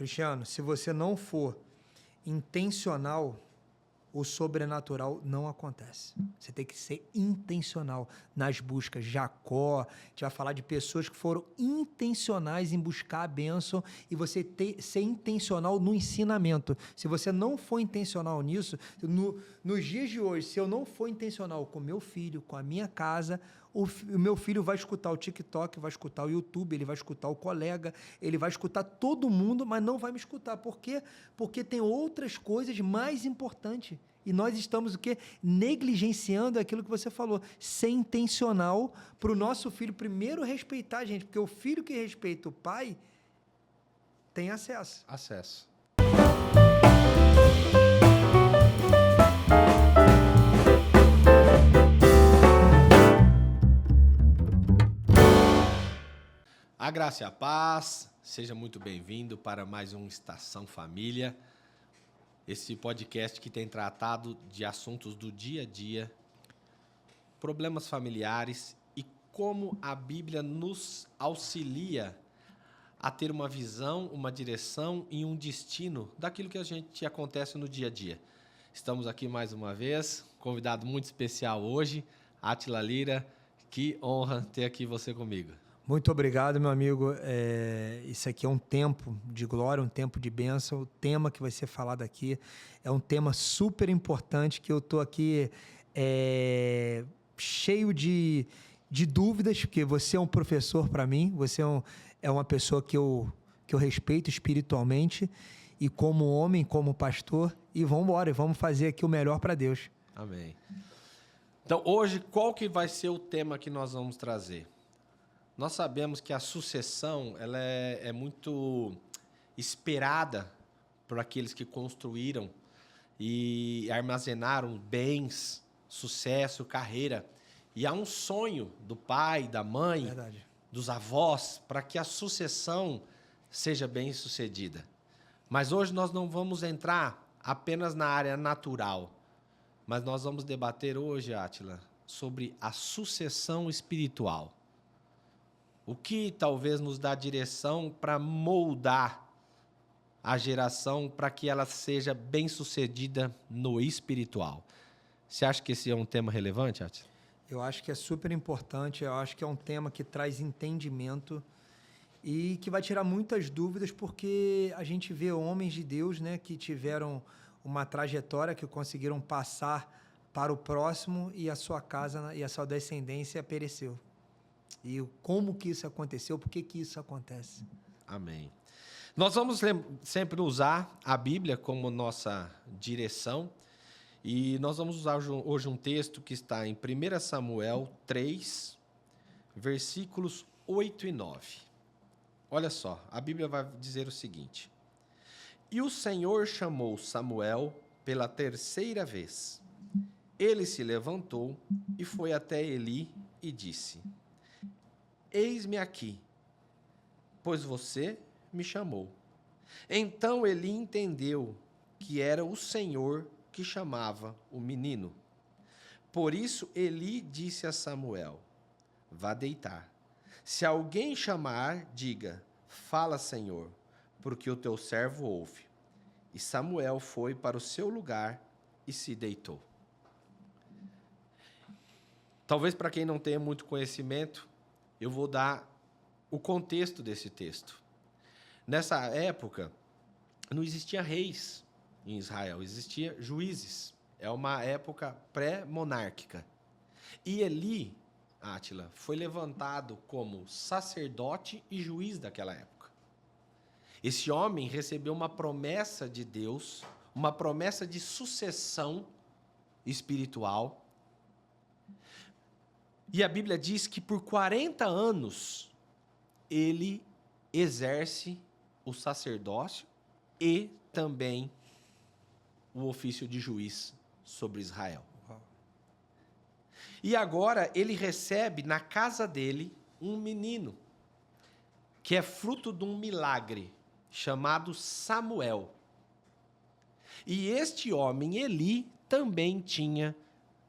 Cristiano, se você não for intencional, o sobrenatural não acontece. Você tem que ser intencional nas buscas. Jacó, a gente vai falar de pessoas que foram intencionais em buscar a bênção e você ser intencional no ensinamento. Se você não for intencional nisso, nos dias de hoje, se eu não for intencional com meu filho, com a minha casa, o meu filho vai escutar o TikTok, vai escutar o YouTube, ele vai escutar o colega, ele vai escutar todo mundo, mas não vai me escutar. Por quê? Porque tem outras coisas mais importantes. E nós estamos o quê? Negligenciando aquilo que você falou. Ser intencional para o nosso filho primeiro respeitar a gente. Porque o filho que respeita o pai tem acesso. Acesso. A graça e a paz, seja muito bem-vindo para mais um Estação Família, esse podcast que tem tratado de assuntos do dia a dia, problemas familiares e como a Bíblia nos auxilia a ter uma visão, uma direção e um destino daquilo que acontece no dia a dia. Estamos aqui mais uma vez, convidado muito especial hoje, Átila Lira, que honra ter aqui você comigo. Muito obrigado, meu amigo. Isso aqui é um tempo de glória, um tempo de bênção. O tema que vai ser falado aqui é um tema super importante que eu estou aqui cheio de dúvidas, porque você é um professor para mim, você é uma pessoa que eu respeito espiritualmente e como homem, como pastor. E vamos embora, e vamos fazer aqui o melhor para Deus. Amém. Então, hoje, qual que vai ser o tema que nós vamos trazer? Nós sabemos que a sucessão ela é muito esperada por aqueles que construíram e armazenaram bens, sucesso, carreira. E há um sonho do pai, da mãe, Verdade. Dos avós, para que a sucessão seja bem sucedida. Mas hoje nós não vamos entrar apenas na área natural, mas nós vamos debater hoje, Átila, sobre a sucessão espiritual. O que talvez nos dá direção para moldar a geração para que ela seja bem-sucedida no espiritual. Você acha que esse é um tema relevante, Átila? Eu acho que é super importante, eu acho que é um tema que traz entendimento e que vai tirar muitas dúvidas, porque a gente vê homens de Deus, né, que tiveram uma trajetória, que conseguiram passar para o próximo e a sua casa e a sua descendência pereceu. E como que isso aconteceu, por que isso acontece? Amém. Nós vamos sempre usar a Bíblia como nossa direção e nós vamos usar hoje um texto que está em 1 Samuel 3, versículos 8 e 9. Olha só, a Bíblia vai dizer o seguinte: E o Senhor chamou Samuel pela terceira vez. Ele se levantou e foi até Eli e disse: Eis-me aqui, pois você me chamou. Então Eli entendeu que era o Senhor que chamava o menino. Por isso Eli disse a Samuel: Vá deitar. Se alguém chamar, diga: Fala, Senhor, porque o teu servo ouve. E Samuel foi para o seu lugar e se deitou. Talvez para quem não tenha muito conhecimento, eu vou dar o contexto desse texto. Nessa época, não existia reis em Israel, existia juízes. É uma época pré-monárquica. E Eli, Átila, foi levantado como sacerdote e juiz daquela época. Esse homem recebeu uma promessa de Deus, uma promessa de sucessão espiritual. E a Bíblia diz que por 40 anos ele exerce o sacerdócio e também o ofício de juiz sobre Israel. E agora ele recebe na casa dele um menino, que é fruto de um milagre, chamado Samuel. E este homem, Eli, também tinha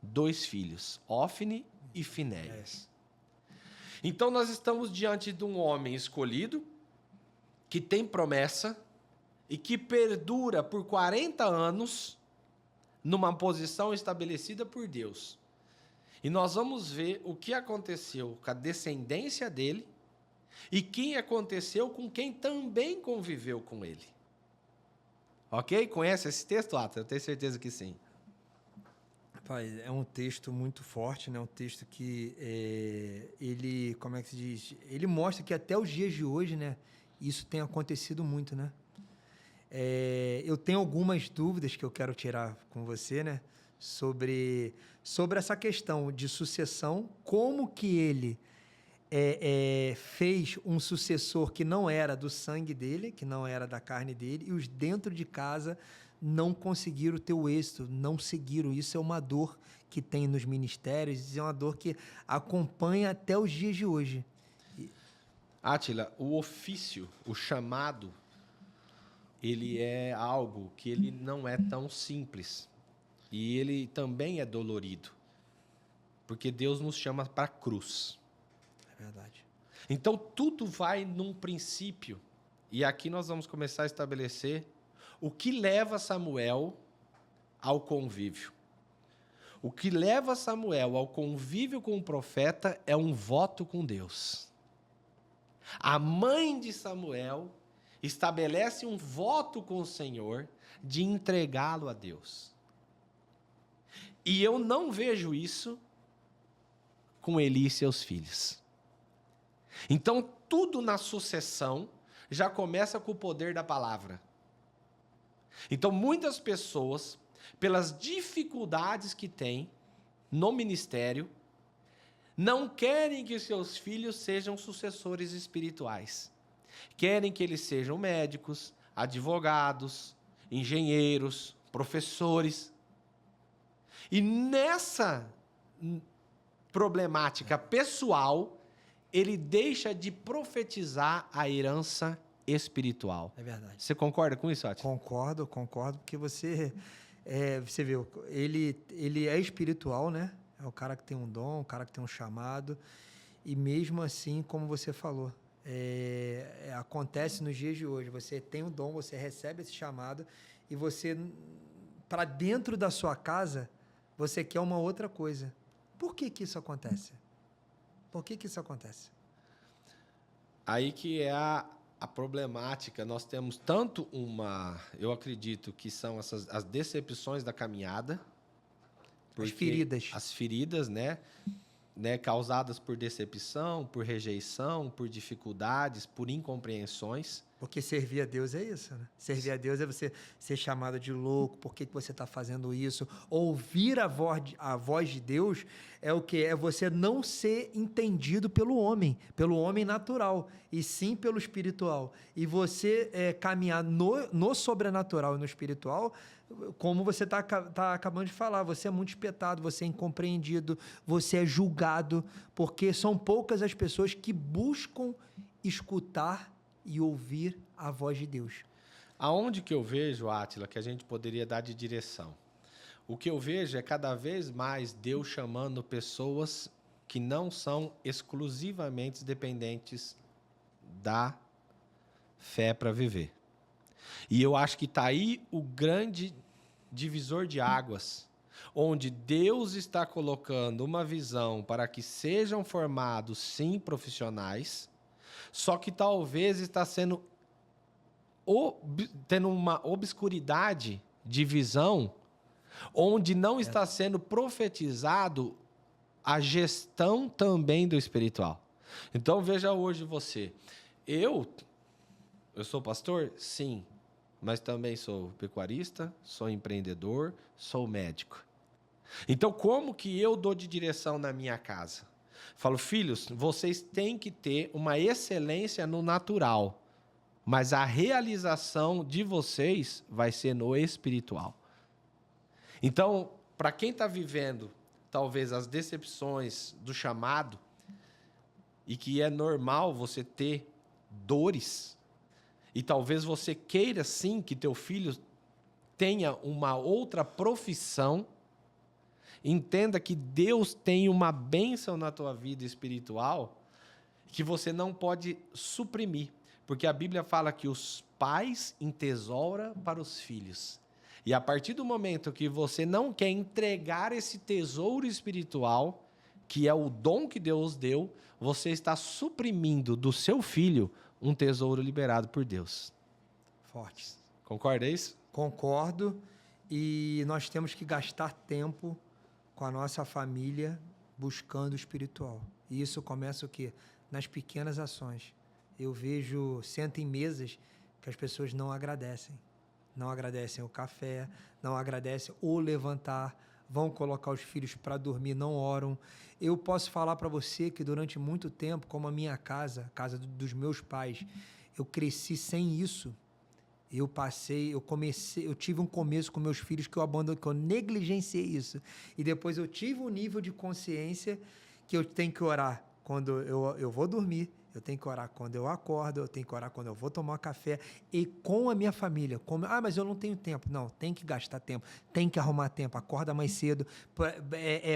2 filhos, Ofni e Finéias. Então nós estamos diante de um homem escolhido, que tem promessa, e que perdura por 40 anos numa posição estabelecida por Deus. E nós vamos ver o que aconteceu com a descendência dele e o que aconteceu com quem também conviveu com ele. Ok? Conhece esse texto, Ata? Eu tenho certeza que sim. Pai, é um texto muito forte, né? Um texto que ele, como é que se diz? Ele mostra que até os dias de hoje, né? Isso tem acontecido muito, né? Eu tenho algumas dúvidas que eu quero tirar com você, né? Sobre essa questão de sucessão, como que ele fez um sucessor que não era do sangue dele, que não era da carne dele, e os dentro de casa não conseguiram ter o êxito, não seguiram. Isso é uma dor que tem nos ministérios, é uma dor que acompanha até os dias de hoje. Átila, o ofício, o chamado, ele é algo que ele não é tão simples. E ele também é dolorido. Porque Deus nos chama para a cruz. É verdade. Então, tudo vai num princípio. E aqui nós vamos começar a estabelecer o que leva Samuel ao convívio. O que leva Samuel ao convívio com o profeta é um voto com Deus. A mãe de Samuel estabelece um voto com o Senhor de entregá-lo a Deus. E eu não vejo isso com Eli e seus filhos. Então, tudo na sucessão já começa com o poder da palavra. Então, muitas pessoas, pelas dificuldades que têm no ministério, não querem que seus filhos sejam sucessores espirituais. Querem que eles sejam médicos, advogados, engenheiros, professores. E nessa problemática pessoal, ele deixa de profetizar a herança espiritual. É verdade. Você concorda com isso, Átila? Concordo, porque você vê, ele é espiritual, né? É o cara que tem um dom, o cara que tem um chamado, e mesmo assim, como você falou, acontece nos dias de hoje, você tem um dom, você recebe esse chamado, e você, para dentro da sua casa, você quer uma outra coisa. Por que isso acontece? Por que isso acontece? Aí que é a problemática. Nós temos tanto eu acredito que são as decepções da caminhada. As feridas, né, causadas por decepção, por rejeição, por dificuldades, por incompreensões. Porque servir a Deus é isso, né? Servir a Deus é você ser chamado de louco, por que você está fazendo isso? Ouvir a voz de Deus é o quê? É você não ser entendido pelo homem natural, e sim pelo espiritual. E você caminhar no sobrenatural e no espiritual, como você está acabando de falar, você é muito espetado, você é incompreendido, você é julgado, porque são poucas as pessoas que buscam escutar e ouvir a voz de Deus. Aonde que eu vejo, Átila, que a gente poderia dar de direção? O que eu vejo é cada vez mais Deus chamando pessoas que não são exclusivamente dependentes da fé para viver. E eu acho que está aí o grande divisor de águas, onde Deus está colocando uma visão para que sejam formados, sim, profissionais, só que talvez está tendo uma obscuridade de visão, onde não está sendo profetizado a gestão também do espiritual. Então veja hoje você. Eu sou pastor? Sim. Mas também sou pecuarista, sou empreendedor, sou médico. Então como que eu dou de direção na minha casa? Falo, filhos, vocês têm que ter uma excelência no natural, mas a realização de vocês vai ser no espiritual. Então, para quem está vivendo, talvez, as decepções do chamado, e que é normal você ter dores, e talvez você queira, sim, que teu filho tenha uma outra profissão, entenda que Deus tem uma bênção na tua vida espiritual que você não pode suprimir. Porque a Bíblia fala que os pais entesoura para os filhos. E a partir do momento que você não quer entregar esse tesouro espiritual, que é o dom que Deus deu, você está suprimindo do seu filho um tesouro liberado por Deus. Forte. Concorda isso? Concordo. E nós temos que gastar tempo com a nossa família buscando o espiritual. E isso começa o quê? Nas pequenas ações. Eu vejo, sento em mesas que as pessoas não agradecem. Não agradecem o café, não agradecem o levantar, vão colocar os filhos para dormir, não oram. Eu posso falar para você que durante muito tempo, como a minha casa, a casa dos meus pais, eu cresci sem isso. Eu tive um começo com meus filhos que eu abandonei, que eu negligenciei isso. E depois eu tive um nível de consciência que eu tenho que orar quando eu vou dormir, eu tenho que orar quando eu acordo, eu tenho que orar quando eu vou tomar um café e com a minha família. Mas eu não tenho tempo. Não, tem que gastar tempo, tem que arrumar tempo, acorda mais cedo,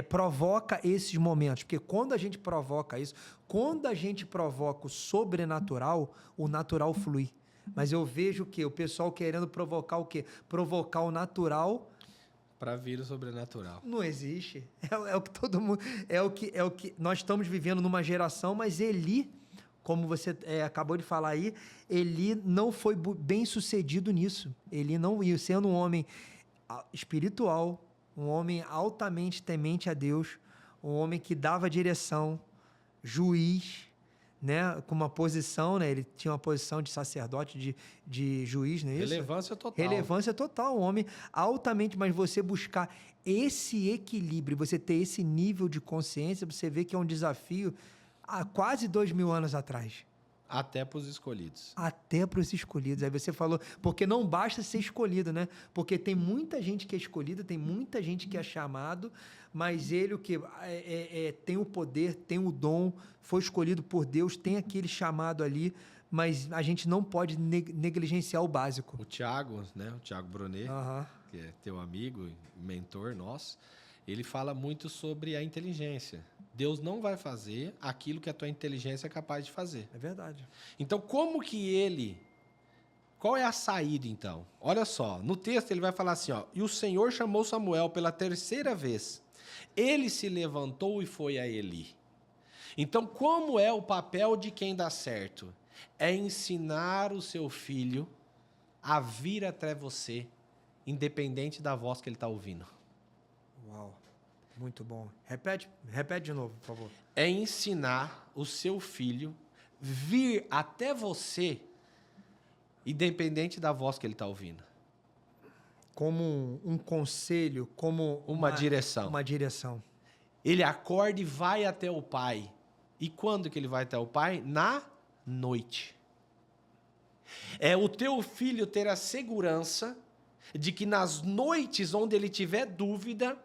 provoca esses momentos, porque quando a gente provoca isso, quando a gente provoca o sobrenatural, o natural flui. Mas eu vejo o quê? O pessoal querendo provocar o quê? Provocar o natural. Para vir o sobrenatural. Não existe. É o que todo mundo. É o que nós estamos vivendo numa geração, mas Eli, como você acabou de falar aí, Eli não foi bem sucedido nisso. Eli não, sendo um homem espiritual, um homem altamente temente a Deus, um homem que dava direção, juiz, né, com uma posição, né, ele tinha uma posição de sacerdote, de juiz, não é isso? Relevância total. Relevância total, um homem altamente, mas você buscar esse equilíbrio, você ter esse nível de consciência, você vê que é um desafio há quase 2000 anos atrás. Até para os escolhidos. Até para os escolhidos. Aí você falou, porque não basta ser escolhido, né? Porque tem muita gente que é escolhida, tem muita gente que é chamado, mas ele o que tem o poder, tem o dom, foi escolhido por Deus, tem aquele chamado ali, mas a gente não pode negligenciar o básico. O Tiago, né? O Tiago Brunet, que é teu amigo, mentor nosso, ele fala muito sobre a inteligência. Deus não vai fazer aquilo que a tua inteligência é capaz de fazer. É verdade. Então, qual é a saída, então? Olha só, no texto ele vai falar assim, ó, e o Senhor chamou Samuel pela terceira vez. Ele se levantou e foi a Eli. Então, como é o papel de quem dá certo? É ensinar o seu filho a vir até você, independente da voz que ele está ouvindo. Uau, muito bom. Repete de novo, por favor. É ensinar o seu filho vir até você, independente da voz que ele está ouvindo. Como um conselho, como uma direção. Uma direção. Ele acorda e vai até o pai. E quando que ele vai até o pai? Na noite. É o teu filho ter a segurança de que nas noites onde ele tiver dúvida,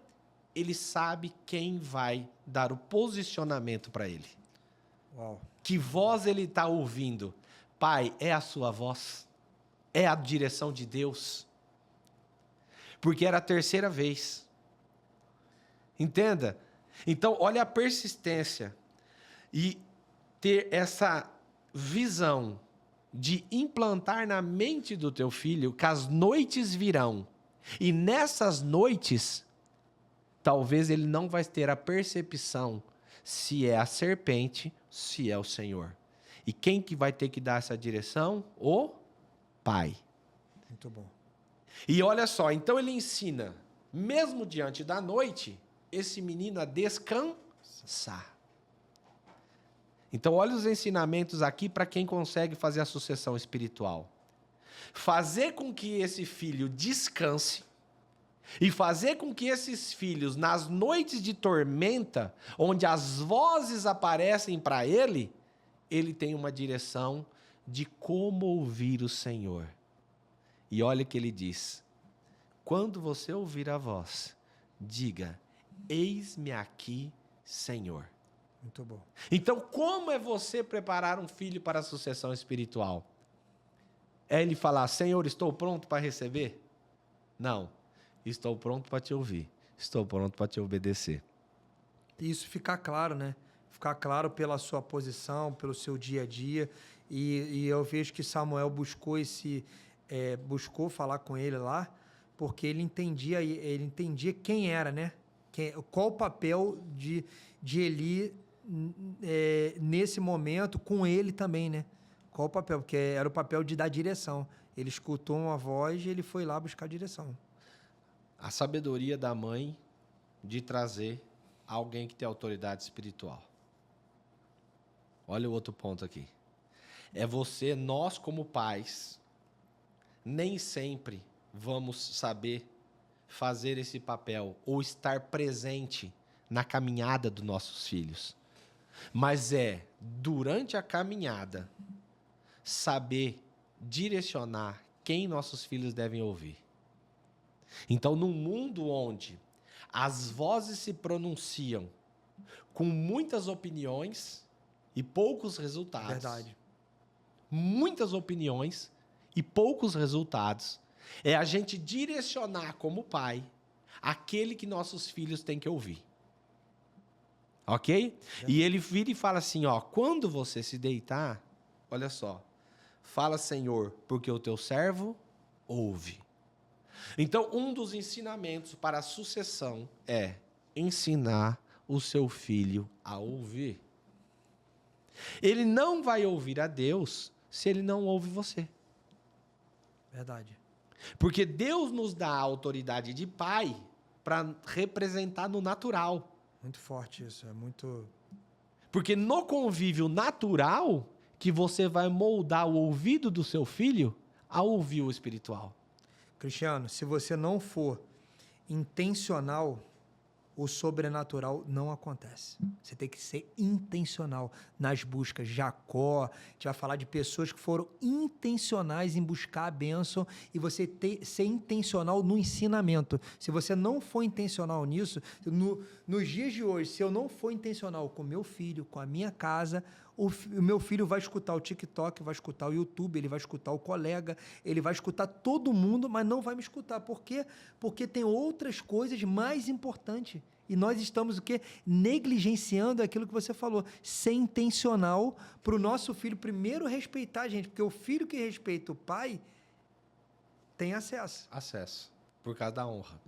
ele sabe quem vai dar o posicionamento para ele. Uau. Que voz ele está ouvindo? Pai, é a sua voz? É a direção de Deus? Porque era a terceira vez. Entenda? Então, olha a persistência. E ter essa visão de implantar na mente do teu filho que as noites virão. E nessas noites, talvez ele não vai ter a percepção se é a serpente, se é o Senhor. E quem que vai ter que dar essa direção? O pai. Muito bom. E olha só, então ele ensina, mesmo diante da noite, esse menino a descansar. Então olha os ensinamentos aqui para quem consegue fazer a sucessão espiritual. Fazer com que esse filho descanse e fazer com que esses filhos, nas noites de tormenta, onde as vozes aparecem para ele tenha uma direção de como ouvir o Senhor. E olha o que ele diz: quando você ouvir a voz, diga, eis-me aqui, Senhor. Muito bom. Então, como é você preparar um filho para a sucessão espiritual? É ele falar, Senhor, estou pronto para receber? Não. Estou pronto para te ouvir. Estou pronto para te obedecer. E isso ficar claro, né? ficar claro pela sua posição, pelo seu dia a dia. E eu vejo que Samuel buscou falar com ele lá, porque ele entendia quem era, né? Qual o papel de Eli nesse momento, com ele também, né? Qual o papel? Porque era o papel de dar direção. Ele escutou uma voz e ele foi lá buscar direção. A sabedoria da mãe de trazer alguém que tem autoridade espiritual. Olha o outro ponto aqui. Nós como pais, nem sempre vamos saber fazer esse papel ou estar presente na caminhada dos nossos filhos. Mas durante a caminhada, saber direcionar quem nossos filhos devem ouvir. Então, num mundo onde as vozes se pronunciam com muitas opiniões e poucos resultados. Verdade. Muitas opiniões e poucos resultados. É a gente direcionar como pai aquele que nossos filhos têm que ouvir. Ok? E ele vira e fala assim, quando você se deitar, olha só, fala, Senhor, porque o teu servo ouve. Então, um dos ensinamentos para a sucessão é ensinar o seu filho a ouvir. Ele não vai ouvir a Deus se ele não ouve você. Verdade. Porque Deus nos dá a autoridade de pai para representar no natural. Muito forte isso, é muito... Porque no convívio natural que você vai moldar o ouvido do seu filho a ouvir o espiritual. Cristiano, se você não for intencional, o sobrenatural não acontece. Você tem que ser intencional nas buscas. Jacó, a gente vai falar de pessoas que foram intencionais em buscar a bênção e você ser intencional no ensinamento. Se você não for intencional nisso, nos dias de hoje, se eu não for intencional com meu filho, com a minha casa, o meu filho vai escutar o TikTok, vai escutar o YouTube, ele vai escutar o colega, ele vai escutar todo mundo, mas não vai me escutar. Por quê? Porque tem outras coisas mais importantes. E nós estamos o quê? Negligenciando aquilo que você falou. Ser intencional para o nosso filho primeiro respeitar a gente. Porque o filho que respeita o pai tem acesso. Acesso. Por causa da honra.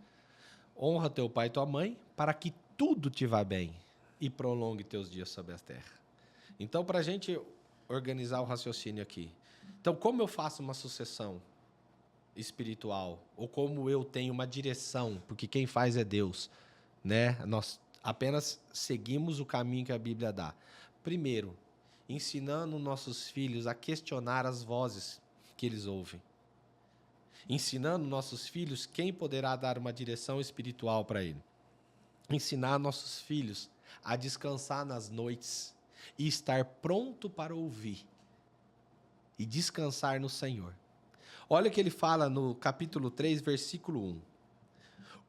Honra teu pai e tua mãe para que tudo te vá bem e prolongue teus dias sobre a terra. Então, para a gente organizar o raciocínio aqui. Então, como eu faço uma sucessão espiritual? Ou como eu tenho uma direção? Porque quem faz é Deus. Né? Nós apenas seguimos o caminho que a Bíblia dá. Primeiro, ensinando nossos filhos a questionar as vozes que eles ouvem. Ensinando nossos filhos quem poderá dar uma direção espiritual para ele. Ensinar nossos filhos a descansar nas noites e estar pronto para ouvir e descansar no Senhor. Olha o que ele fala no capítulo 3, versículo 1.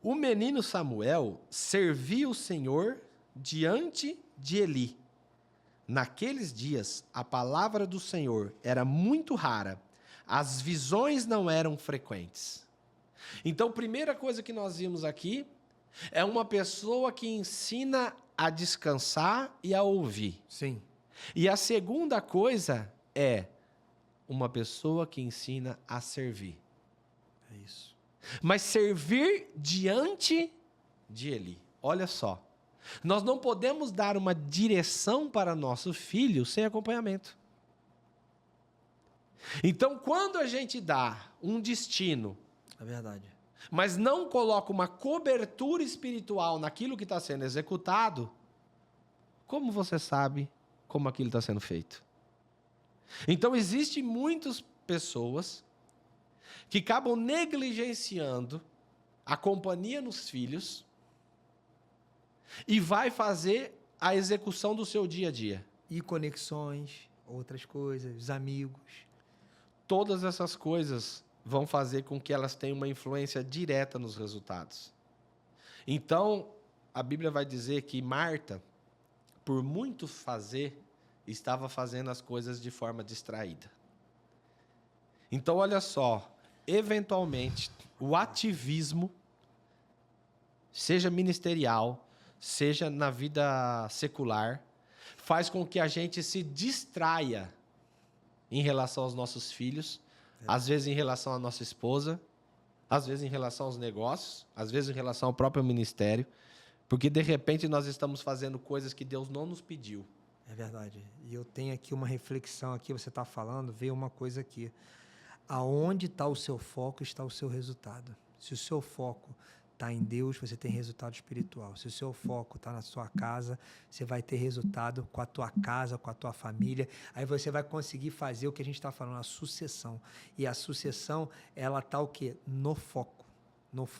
O menino Samuel servia o Senhor diante de Eli. Naqueles dias, a palavra do Senhor era muito rara, as visões não eram frequentes. Então, a primeira coisa que nós vimos aqui é uma pessoa que ensina a descansar e a ouvir. Sim. E a segunda coisa é uma pessoa que ensina a servir. É isso. Mas servir diante de Eli. Olha só. Nós não podemos dar uma direção para nosso filho sem acompanhamento. Então, quando a gente dá um destino, É verdade. mas não coloca uma cobertura espiritual naquilo que está sendo executado, como você sabe como aquilo está sendo feito? Então, existem muitas pessoas que acabam negligenciando a companhia nos filhos e vai fazer a execução do seu dia a dia. E conexões, outras coisas, os amigos. Todas essas coisas vão fazer com que elas tenham uma influência direta nos resultados. Então, a Bíblia vai dizer que Marta, por muito fazer, estava fazendo as coisas de forma distraída. Então, olha só, eventualmente, o ativismo, seja ministerial, seja na vida secular, faz com que a gente se distraia em relação aos nossos filhos, às vezes em relação à nossa esposa, às vezes em relação aos negócios, às vezes em relação ao próprio ministério, porque de repente nós estamos fazendo coisas que Deus não nos pediu. É verdade. E eu tenho aqui uma reflexão aqui, você está falando, veio uma coisa aqui. Aonde está o seu foco, está o seu resultado. Se o seu foco está em Deus, você tem resultado espiritual. Se o seu foco está na sua casa, você vai ter resultado com a tua casa, com a tua família. Aí você vai conseguir fazer o que a gente está falando, a sucessão. E a sucessão, ela está o quê? No foco.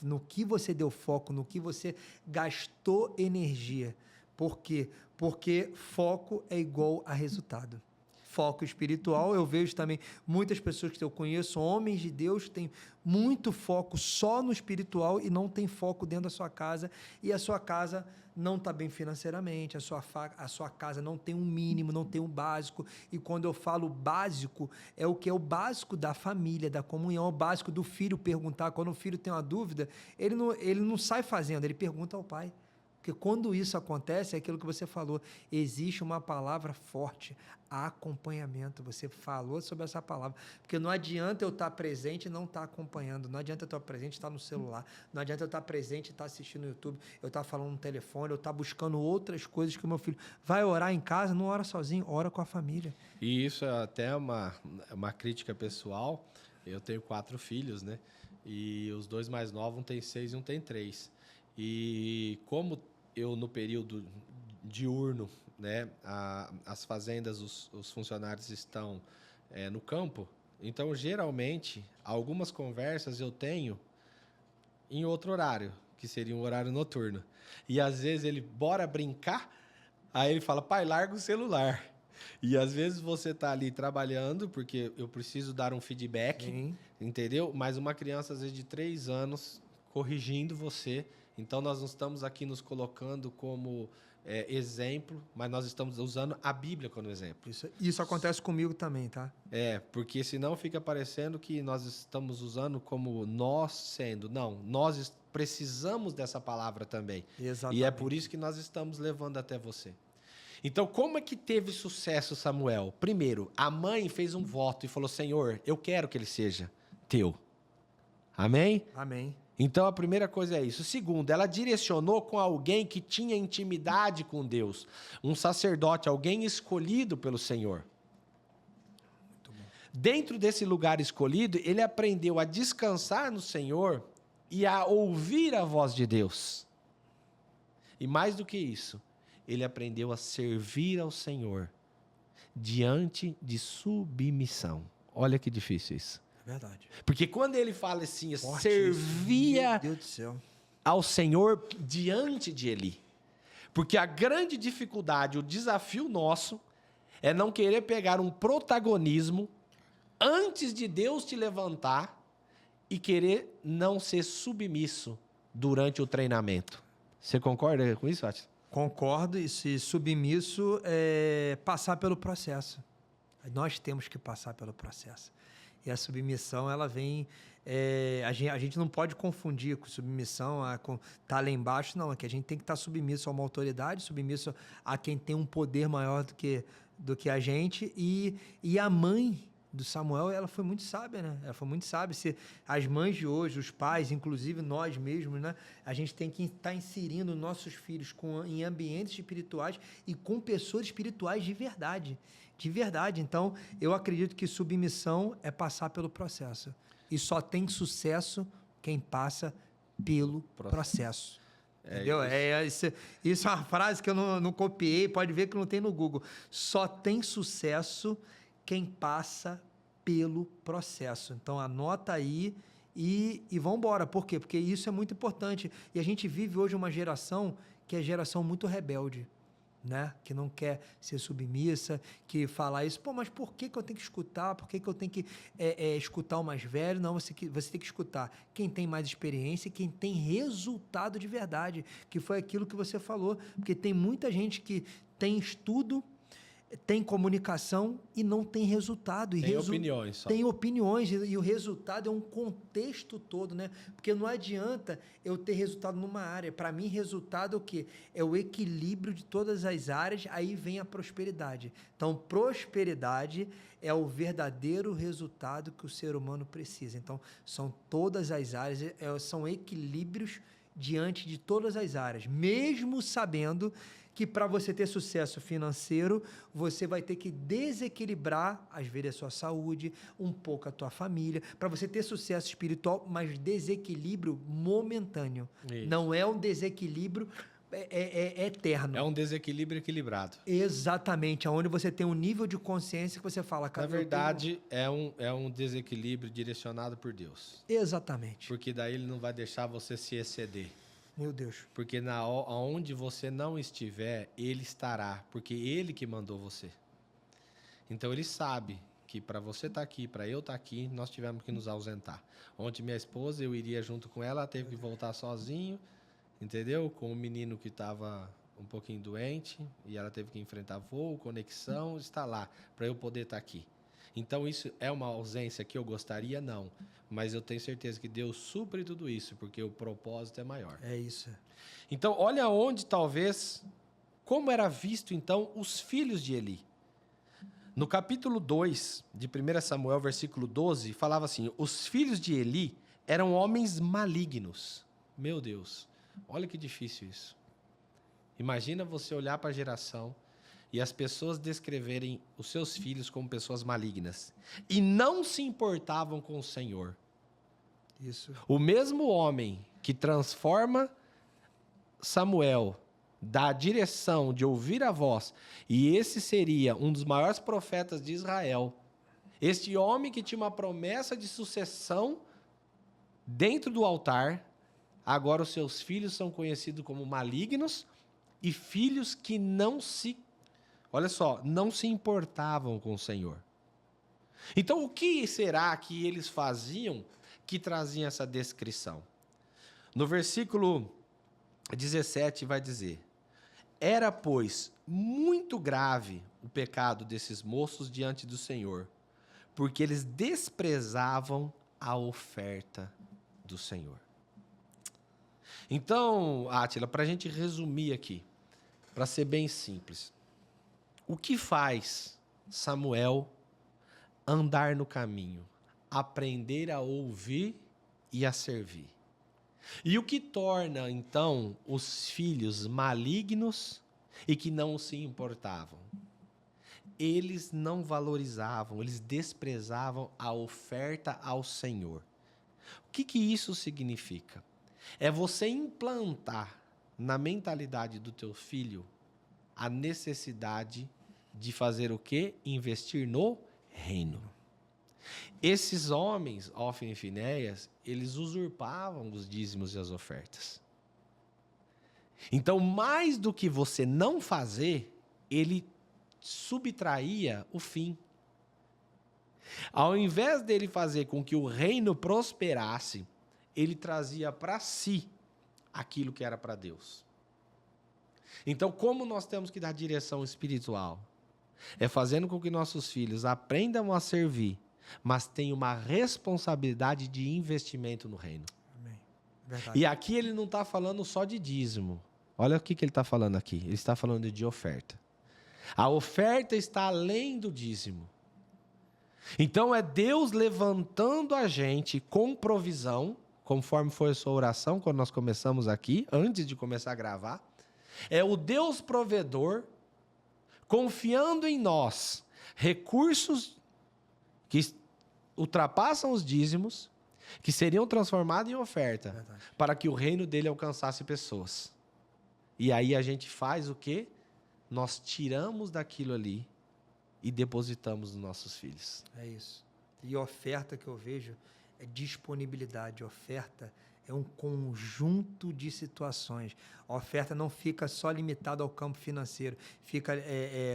No que você deu foco, no que você gastou energia. Por quê? Porque foco é igual a resultado. Foco espiritual, eu vejo também muitas pessoas que eu conheço, homens de Deus, têm muito foco só no espiritual e não tem foco dentro da sua casa, e a sua casa não está bem financeiramente, a sua casa não tem um mínimo, não tem um básico, e quando eu falo básico, é o que é o básico da família, da comunhão, o básico do filho perguntar, quando o filho tem uma dúvida, ele não sai fazendo, ele pergunta ao pai. Porque quando isso acontece, é aquilo que você falou, existe uma palavra forte, acompanhamento. Você falou sobre essa palavra. Porque não adianta eu estar presente e não estar acompanhando. Não adianta eu estar presente e estar no celular. Não adianta eu estar presente e estar assistindo no YouTube. Eu estar falando no telefone, eu estar buscando outras coisas que o meu filho vai orar em casa, não ora sozinho, ora com a família. E isso é até uma crítica pessoal. Eu tenho 4 filhos, né? E os 2 mais novos, um tem 6 e um tem 3. E como eu, no período diurno, né, as fazendas, os funcionários estão no campo, então, geralmente, algumas conversas eu tenho em outro horário, que seria um horário noturno. E, às vezes, ele, bora brincar, aí ele fala, pai, larga o celular. E, às vezes, você está ali trabalhando, porque eu preciso dar um feedback, Sim. entendeu? Mas uma criança, às vezes, de 3 anos, corrigindo você. Então, nós não estamos aqui nos colocando como exemplo, mas nós estamos usando a Bíblia como exemplo. Isso acontece comigo também, tá? Porque senão fica parecendo que nós estamos usando como nós sendo. Não, nós precisamos dessa palavra também. Exatamente. E é por isso que nós estamos levando até você. Então, como é que teve sucesso Samuel? Primeiro, a mãe fez um voto e falou, Senhor, eu quero que ele seja teu. Amém? Amém. Então, a primeira coisa é isso. Segundo, ela direcionou com alguém que tinha intimidade com Deus. Um sacerdote, alguém escolhido pelo Senhor. Muito bom. Dentro desse lugar escolhido, ele aprendeu a descansar no Senhor e a ouvir a voz de Deus. E mais do que isso, ele aprendeu a servir ao Senhor diante de submissão. Olha que difícil isso. Verdade. Porque quando ele fala assim, Forte servia isso. Meu Deus do céu. ao Senhor diante de Ele. Porque a grande dificuldade, o desafio nosso, é não querer pegar um protagonismo antes de Deus te levantar e querer não ser submisso durante o treinamento. Você concorda com isso, Átila? Concordo, e se submisso é passar pelo processo. Nós temos que passar pelo processo. E a submissão, ela vem... a gente não pode confundir com submissão, com estar lá embaixo, não. É que a gente tem que estar submisso a uma autoridade, submisso a quem tem um poder maior do que a gente. E a mãe do Samuel, ela foi muito sábia, né? Ela foi muito sábia. As mães de hoje, os pais, inclusive nós mesmos, né? A gente tem que estar inserindo nossos filhos em ambientes espirituais e com pessoas espirituais de verdade. De verdade. Então, eu acredito que submissão é passar pelo processo. E só tem sucesso quem passa pelo processo. Entendeu? Isso é uma frase que eu não copiei, pode ver que não tem no Google. Só tem sucesso quem passa pelo processo. Então, anota aí e vamos embora. Por quê? Porque isso é muito importante. E a gente vive hoje uma geração que é geração muito rebelde. Né? Que não quer ser submissa, que fala isso, mas por que eu tenho que escutar? Por que eu tenho que escutar o mais velho? Não, você tem que escutar quem tem mais experiência e quem tem resultado de verdade, que foi aquilo que você falou, porque tem muita gente que tem estudo, tem comunicação e não tem resultado. Tem opiniões só. Tem opiniões e o resultado é um contexto todo, né? Porque não adianta eu ter resultado numa área. Para mim, resultado é o quê? É o equilíbrio de todas as áreas, aí vem a prosperidade. Então, prosperidade é o verdadeiro resultado que o ser humano precisa. Então, são todas as áreas, são equilíbrios diante de todas as áreas, mesmo sabendo que para você ter sucesso financeiro, você vai ter que desequilibrar, às vezes, a sua saúde, um pouco a tua família, para você ter sucesso espiritual, mas desequilíbrio momentâneo. Isso. Não é um desequilíbrio eterno. É um desequilíbrio equilibrado. Exatamente, onde você tem um nível de consciência que você fala... Na verdade, é um desequilíbrio direcionado por Deus. Exatamente. Porque daí ele não vai deixar você se exceder. Meu Deus. Porque aonde você não estiver, ele estará. Porque ele que mandou você. Então ele sabe que para você estar aqui, para eu estar aqui, nós tivemos que nos ausentar. Ontem minha esposa, eu iria junto com ela, teve que voltar sozinho, entendeu? Com um menino que estava um pouquinho doente e ela teve que enfrentar voo, conexão, está lá, para eu poder estar aqui. Então isso é uma ausência que eu gostaria? Não. Mas eu tenho certeza que Deus supre tudo isso, porque o propósito é maior. É isso. Então, olha onde talvez, como era visto então os filhos de Eli. No capítulo 2 de 1 Samuel, versículo 12, falava assim, os filhos de Eli eram homens malignos. Meu Deus, olha que difícil isso. Imagina você olhar para a geração e as pessoas descreverem os seus filhos como pessoas malignas. E não se importavam com o Senhor. Isso. O mesmo homem que transforma Samuel da direção de ouvir a voz, e esse seria um dos maiores profetas de Israel. Este homem que tinha uma promessa de sucessão dentro do altar, agora os seus filhos são conhecidos como malignos e filhos que não se importavam com o Senhor. Então, o que será que eles faziam que traziam essa descrição? No versículo 17 vai dizer, era, pois, muito grave o pecado desses moços diante do Senhor, porque eles desprezavam a oferta do Senhor. Então, Átila, para a gente resumir aqui, para ser bem simples, o que faz Samuel andar no caminho, aprender a ouvir e a servir? E o que torna, então, os filhos malignos e que não se importavam? Eles não valorizavam, eles desprezavam a oferta ao Senhor. O que isso significa? É você implantar na mentalidade do teu filho a necessidade de fazer o quê? Investir no reino. Esses homens, Hófni e Finéias, eles usurpavam os dízimos e as ofertas. Então, mais do que você não fazer, ele subtraía o fim. Ao invés dele fazer com que o reino prosperasse, ele trazia para si aquilo que era para Deus. Então, como nós temos que dar direção espiritual? É fazendo com que nossos filhos aprendam a servir, mas tenham uma responsabilidade de investimento no reino. Amém. Verdade. E aqui ele não está falando só de dízimo. Olha o que ele está falando aqui. Ele está falando de oferta. A oferta está além do dízimo. Então é Deus levantando a gente com provisão, conforme foi a sua oração quando nós começamos aqui, antes de começar a gravar. É o Deus provedor confiando em nós recursos que ultrapassam os dízimos, que seriam transformados em oferta, Verdade. para que o reino dele alcançasse pessoas. E aí a gente faz o quê? Nós tiramos daquilo ali e depositamos nos nossos filhos. É isso. E oferta que eu vejo é disponibilidade. Oferta é um conjunto de situações. A oferta não fica só limitada ao campo financeiro. Fica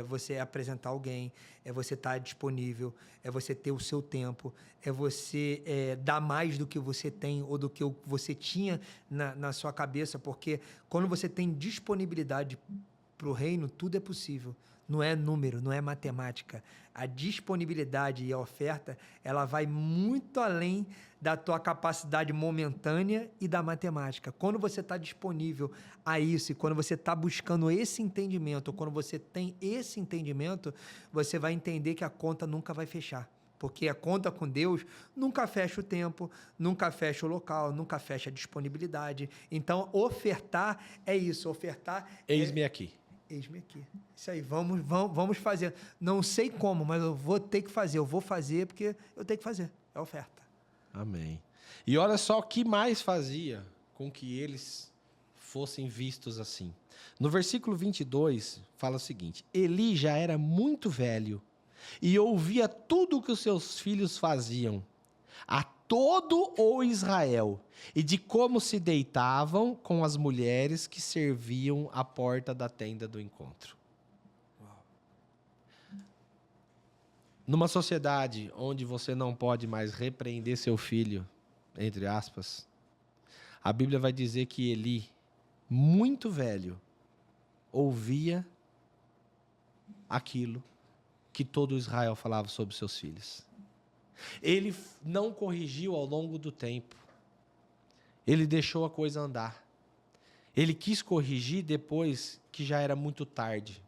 você apresentar alguém, é você estar disponível, é você ter o seu tempo, é você dar mais do que você tem ou do que você tinha na sua cabeça, porque quando você tem disponibilidade para o reino, tudo é possível. não é número, não é matemática. A disponibilidade e a oferta, ela vai muito além da tua capacidade momentânea e da matemática. Quando você está disponível a isso e quando você está buscando esse entendimento, ou quando você tem esse entendimento, você vai entender que a conta nunca vai fechar. Porque a conta com Deus nunca fecha o tempo, nunca fecha o local, nunca fecha a disponibilidade. Então, ofertar é isso. Ofertar Eis-me aqui. Eis-me aqui. Isso aí, vamos fazer. Não sei como, mas eu vou ter que fazer. Eu vou fazer porque eu tenho que fazer. É oferta. Amém. E olha só o que mais fazia com que eles fossem vistos assim. No versículo 22, fala o seguinte: Eli já era muito velho e ouvia tudo o que os seus filhos faziam, a todo o Israel, e de como se deitavam com as mulheres que serviam à porta da tenda do encontro. Numa sociedade onde você não pode mais repreender seu filho, entre aspas, a Bíblia vai dizer que Eli, muito velho, ouvia aquilo que todo Israel falava sobre seus filhos. Ele não corrigiu ao longo do tempo. Ele deixou a coisa andar. Ele quis corrigir depois que já era muito tarde.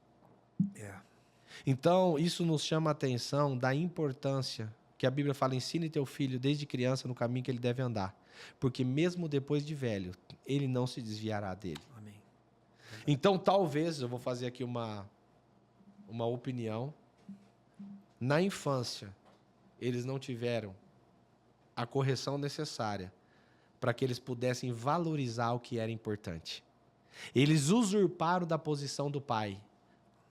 Então, isso nos chama a atenção da importância que a Bíblia fala: ensine teu filho desde criança no caminho que ele deve andar, porque mesmo depois de velho, ele não se desviará dele. Amém. Então, talvez, eu vou fazer aqui uma opinião, na infância, eles não tiveram a correção necessária para que eles pudessem valorizar o que era importante. Eles usurparam da posição do pai,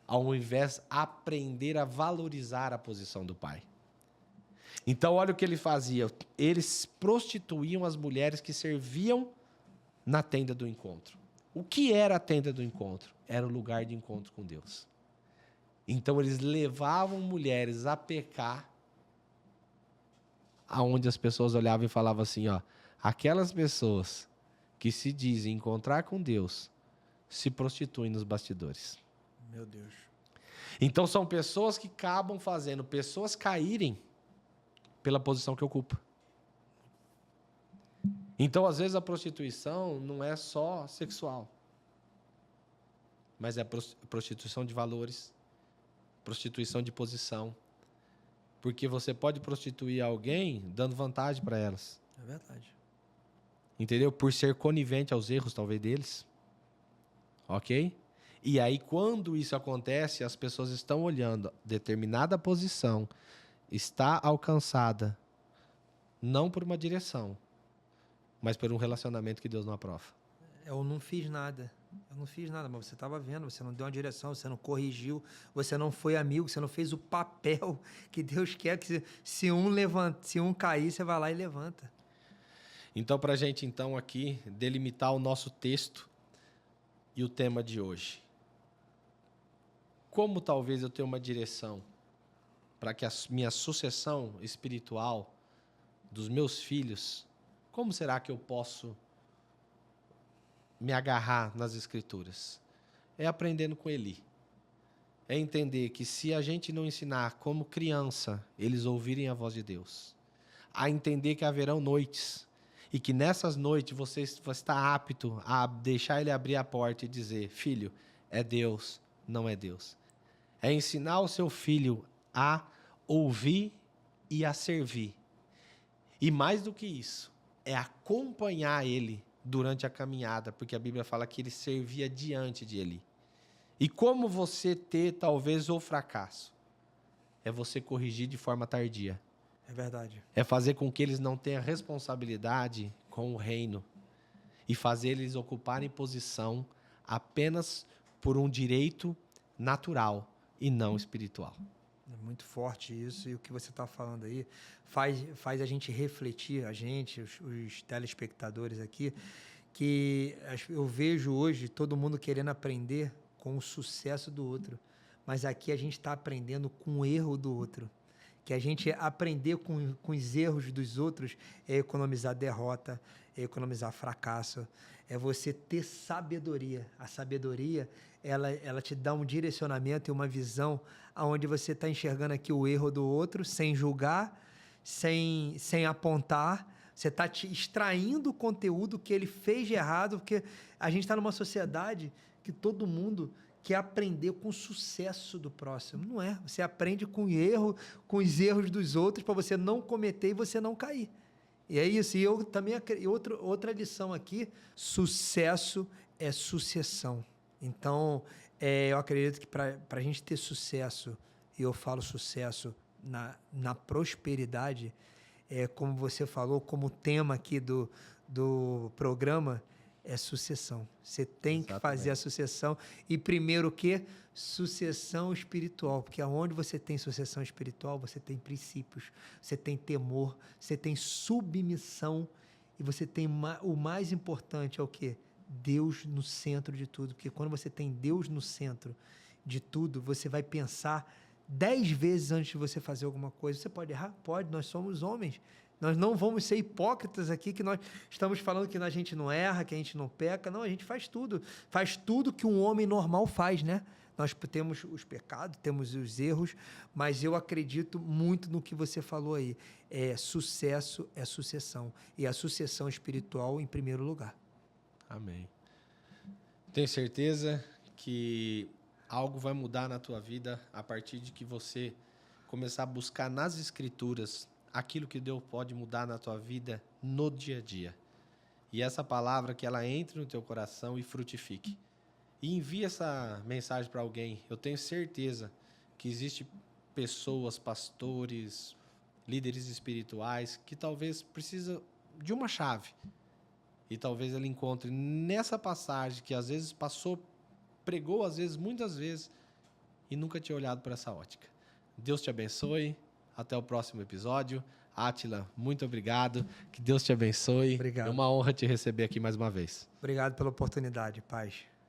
ao invés de aprender a valorizar a posição do pai. Então, olha o que ele fazia. Eles prostituíam as mulheres que serviam na tenda do encontro. O que era a tenda do encontro? Era o lugar de encontro com Deus. Então, eles levavam mulheres a pecar, aonde as pessoas olhavam e falavam assim, ó, aquelas pessoas que se dizem encontrar com Deus se prostituem nos bastidores. Meu Deus. Então, são pessoas que acabam fazendo pessoas caírem pela posição que ocupa. Então, às vezes, a prostituição não é só sexual, mas é prostituição de valores, prostituição de posição. Porque você pode prostituir alguém dando vantagem para elas. É verdade. Entendeu? Por ser conivente aos erros, talvez, deles. Ok? E aí, quando isso acontece, as pessoas estão olhando determinada posição, está alcançada, não por uma direção, mas por um relacionamento que Deus não aprova. Eu não fiz nada. Eu não fiz nada, mas você estava vendo, você não deu uma direção, você não corrigiu, você não foi amigo, você não fez o papel que Deus quer que se um cair, você vai lá e levanta. Então, para a gente, então, aqui, delimitar o nosso texto e o tema de hoje. Como talvez eu tenha uma direção para que a minha sucessão espiritual dos meus filhos, como será que eu posso me agarrar nas Escrituras? É aprendendo com Eli. É entender que se a gente não ensinar como criança, eles ouvirem a voz de Deus, a entender que haverão noites, e que nessas noites você está apto a deixar ele abrir a porta e dizer, filho, é Deus, não é Deus. É ensinar o seu filho a ouvir e a servir. E mais do que isso, é acompanhar ele durante a caminhada, porque a Bíblia fala que ele servia diante de Eli. E como você ter, talvez, o fracasso? É você corrigir de forma tardia. É verdade. É fazer com que eles não tenham responsabilidade com o reino e fazer eles ocuparem posição apenas por um direito natural e não espiritual. É muito forte isso, e o que você está falando aí faz a gente refletir, a gente, os telespectadores aqui, que eu vejo hoje todo mundo querendo aprender com o sucesso do outro, mas aqui a gente está aprendendo com o erro do outro. que a gente aprender com os erros dos outros é economizar derrota, é economizar fracasso, é você ter sabedoria. A sabedoria, ela te dá um direcionamento e uma visão onde você está enxergando aqui o erro do outro, sem julgar, sem apontar. Você está te extraindo o conteúdo que ele fez de errado, porque a gente está numa sociedade que todo mundo quer aprender com o sucesso do próximo. Não é. Você aprende com erro, com os erros dos outros, para você não cometer e você não cair. E é isso. E eu também, outra lição aqui, sucesso é sucessão. Então, eu acredito que para a gente ter sucesso, e eu falo sucesso na prosperidade, como você falou, como tema aqui do programa, é sucessão. Você tem que fazer a sucessão. E primeiro o quê? Sucessão espiritual. Porque aonde você tem sucessão espiritual, você tem princípios, você tem temor, você tem submissão e você tem o mais importante é o quê? Deus no centro de tudo. Porque quando você tem Deus no centro de tudo, você vai pensar 10 vezes antes de você fazer alguma coisa. Você pode errar? Pode. Nós somos homens. Nós não vamos ser hipócritas aqui, que nós estamos falando que a gente não erra, que a gente não peca. Não, a gente faz tudo. Faz tudo que um homem normal faz, né? Nós temos os pecados, temos os erros, mas eu acredito muito no que você falou aí. Sucesso é sucessão. E a sucessão espiritual em primeiro lugar. Amém. Tenho certeza que algo vai mudar na tua vida a partir de que você começar a buscar nas Escrituras aquilo que Deus pode mudar na tua vida no dia a dia. E essa palavra que ela entre no teu coração e frutifique. E envie essa mensagem para alguém. Eu tenho certeza que existem pessoas, pastores, líderes espirituais que talvez precisam de uma chave. E talvez ele encontre nessa passagem que às vezes pregou às vezes, muitas vezes, e nunca tinha olhado por essa ótica. Deus te abençoe. Até o próximo episódio. Átila, muito obrigado. Que Deus te abençoe. Obrigado. É uma honra te receber aqui mais uma vez. Obrigado pela oportunidade, paz.